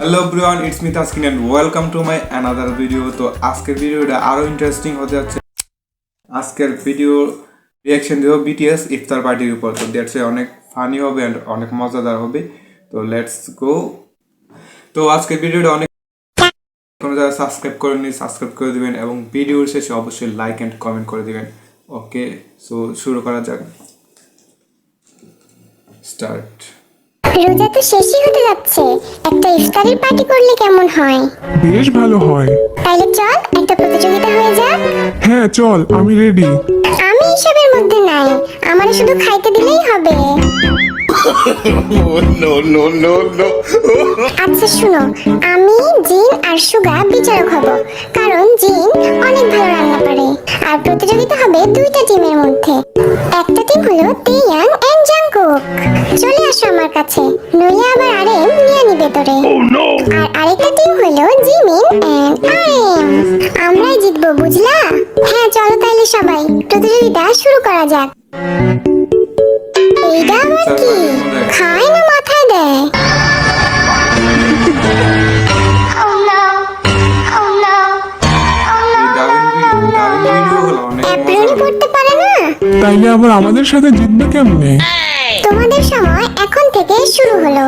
Hello everyone, it's me Taskin and welcome to my another video. তো আজকের ভিডিওটা আরো ইন্টারেস্টিং হতে যাচ্ছে। আজকের ভিডিও রিয়াকশন দেব বিটিএস ইফতার পার্টির উপর। তো দ্যাটস অনেক ফানি হবে এন্ড অনেক মজাদার হবে। তো লেটস গো। তো আজকের ভিডিওটা অনেক কোনো যারা সাবস্ক্রাইব করেননি সাবস্ক্রাইব করে দিবেন এবং ভিডিওর শেষে অবশ্যই লাইক এন্ড কমেন্ট করে দিবেন। ওকে, সো শুরু করা যাক। স্টার্ট। রোজা তো শেষই হতে যাচ্ছে, একটা ইফতারের পার্টি করলে কেমন হয়? বেশ ভালো হয়। তাইলে চল একটা প্রতিযোগিতা হয়ে যাক। হ্যাঁ চল, আমি রেডি। আমি এসবের মধ্যে নাই, আমার শুধু খাইতে দিলেই হবে। আচ্ছা শুনো, আমি জিন আর সুগা বিচারক হব, কারণ জিন অনেক ভালো রান্না পারে। আর প্রতিযোগিতা হবে দুইটা টিমের মধ্যে। একটা টিম হলো তেয়াং এন্ড জাংকুক, চলে আসো আমার কাছে, নইলে আবার আরেম নিয়ে নিবে তোরে। আর আরেকটা টিম হলো জিমিন এন্ড আরেম, আমরাই জিতবো, বুঝলা? হ্যাঁ চলো তাইলে সবাই প্রতিযোগিতা শুরু করা যাক। এইটা আবার কি? খায় না মাথায় দেয়? অ্যাপ্রনি পড়তে পারে না? তাইলে আবার আমাদের সাথে জিতবে কেমনে? তোমাদের সময় এখন থেকে শুরু হলো।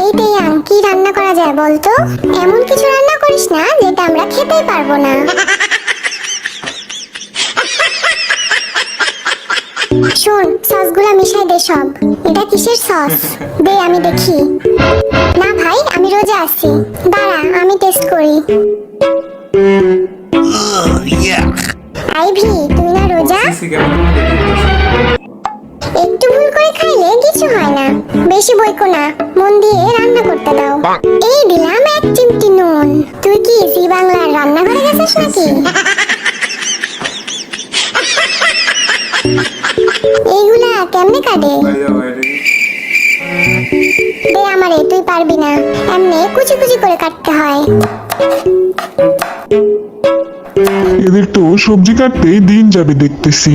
এই তেয়াং, কি রান্না করা যায় বলতো? এমন কিছু রান্না করিস না যেটা আমরা খেতেই পারবো না। শোন, সসগুলা মিশাই দে সব। এটা কিসের সস? দে আমি দেখি। না ভাই, আমি রোজা আছি। দাঁড়া আমি টেস্ট করি। আইভি, তুমি না রোজা? একটু ভুল করে খাইলে কিছু হয় না, বেশি বইকো না, মন দিয়ে রান্না করতে দাও। এই দিলাম এক চিমটি নুন। তুই কি জি বাংলার রান্নাঘরে গেছিস নাকি? এইগুলা কেমনে কাটে? দে আমারে, তুই পারবি না, এমনি কুচি কুচি করে কাটতে হয়। এদের তো সবজি কাটতেই দিন যাবে দেখতেছি।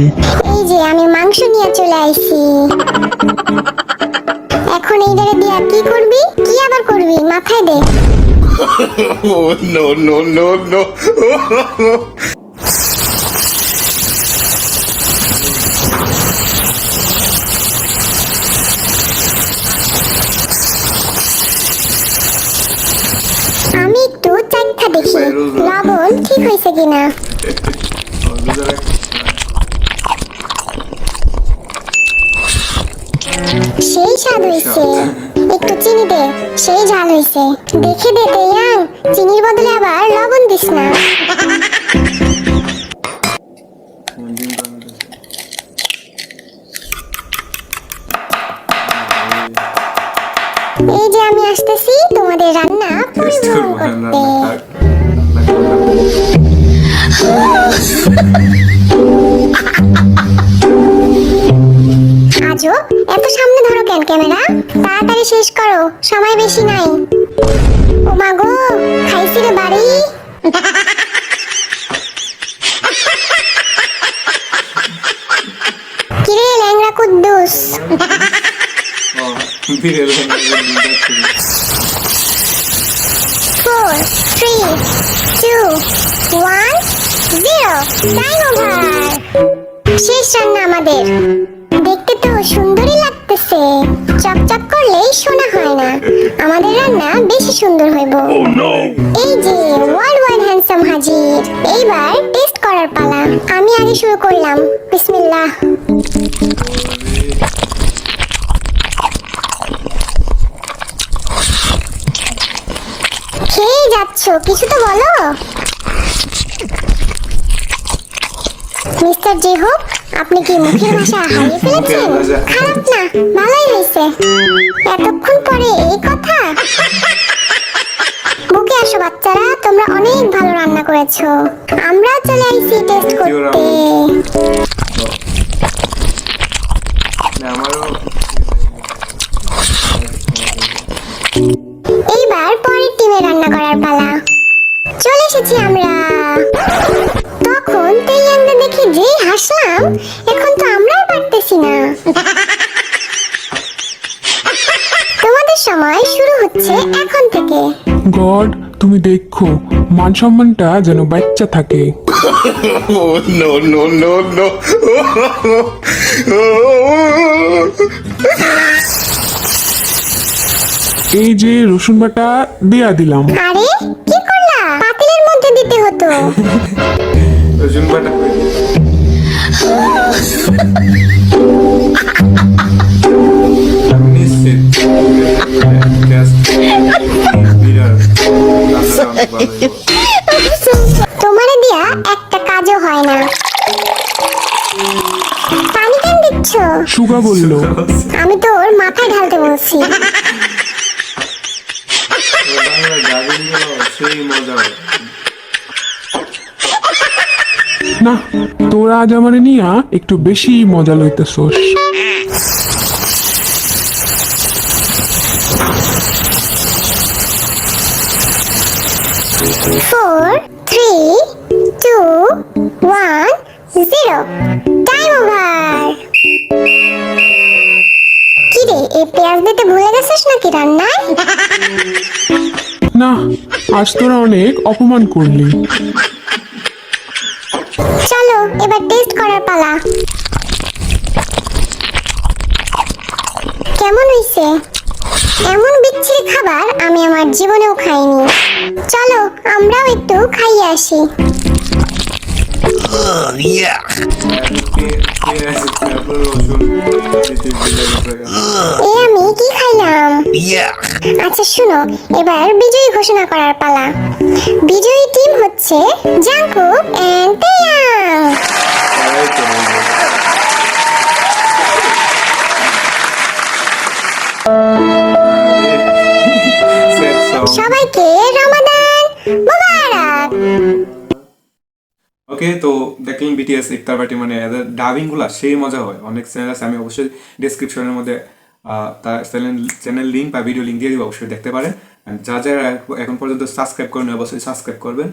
এই যে আমি মাংস নিয়ে চলে আইছি। এখন এইটারে দিয়া কি করবি? কি আবার করবি? মাথায় দে। No. আমি একটু চাইখা দেখি লবণ ঠিক হয়েছে কিনা। সেই স্বাদ হয়েছে। একটু চিনি দে, সেই ঝাল হয়েছে। দেখে দে তেয়াং, চিনির বদলে আবার লবণ দিস না। এই যে আমি আসতেছি তোমাদের রান্না পরিবেশন করতে। আজও এত সামনে ধরো কেন ক্যামেরা? তাড়াতাড়ি শেষ করো, সময় বেশি নাই। ও মা গো, খাইছি রে বাড়ি। কিরে ল্যাংড়া কুদ্দুস? 4, 3, 2, 1, 0, time over. শেষ রান্না আমাদের। দেখতে তো সুন্দরই লাগতেছে, চকচক করলেই শোনা হয় না। আমাদের রান্না বেশি সুন্দর হইব। এই যে ওয়ার্ল্ড ওয়াইড হ্যান্ডসাম হাজির। এইবার টেস্ট করার পালা। আমি আগে শুরু করলাম, বিসমিল্লাহ। খেয়ে যাচ্ছ, কিছু তো বলো। মিস্টার জে হোক, আপনি কি মুখের ভাষা হারিয়ে ফেলেছেন? খারাপ না, ভালোই হয়েছে। এতক্ষণ পরে এই কথা? বুকে আসো বাচ্চারা, তোমরা অনেক ভালো রান্না করেছো। আমরাও চলে আইছি টেস্ট করতে। এইবার পরের টিমে রান্না করার পালা। চলে এসেছি আমরা। তখন তেয়াংকে দেখে যে হাসলাম, এখন তো আমরাও পারতেছি না। তোমাদের সময় শুরু হচ্ছে এখন থেকে। দেখে। গড, তুমি দেখো মান সম্মানটা যেন বাচ্চা থাকে। Oh no no no no! এই যে রসুন বাটা দিয়া দিলাম। আরে কি করলা? পাতিলের মধ্যে দিতে হতো। রসুন বাটা আমি নিশ্চিত টেস্ট বিরাট রান্নাটা অনেক ভালো হইব। তোমারে দিয়া একটা কাজও হয় না। পানি কেন দিচ্ছ? সুগা বলল, আমি তোর মাথায় ঢালতে বলছি। বাংলা ডাবিংগুলো সেই মজা হয়। না তোরা আজ আমার নিয়া একটু বেশি মজা লইতেছোস। 4, 3, 2, 1, 0. Time over. কিরে, এই পেঁয়াজ দিতে ভুলে গেছিস নাকি রান্নায়? না, আজ তোরা অনেক অপমান করলি। চলো এবার টেস্ট করার পালা। কেমন হইছে? এমন বিচ্ছিরি খাবার আমি আমার জীবনেও খাইনি। চলো আমরাও একটু খাইয়ে আসি। Yeah! পেঁয়াজ তারপর রসুন দিতে ভুলে গেছে। এ আমি কি খাইলাম? Yeah! আচ্ছা শুনো, এবার বিজয়ী ঘোষণা করার পালা। বিজয়ী টিম হচ্ছে জাংকুক এন্ড তেয়াং। তারাই তো বলবো। Sad song. সবাইকে রমাদান মুবারক। ওকে, তো দেখলেন বিটিএস ইফতার পার্টি, মানে এদের ডাবিং গুলা সেই মজা হয়। অনেক চ্যানেল আছে, আমি অবশ্যই ডেসক্রিপশনের মধ্যে তার চ্যানেল লিঙ্ক বা ভিডিও লিঙ্ক দিয়ে দিব, অবশ্যই দেখতে পারেন। আর যারা এখন পর্যন্ত সাবস্ক্রাইব করেন অবশ্যই সাবস্ক্রাইব করবেন।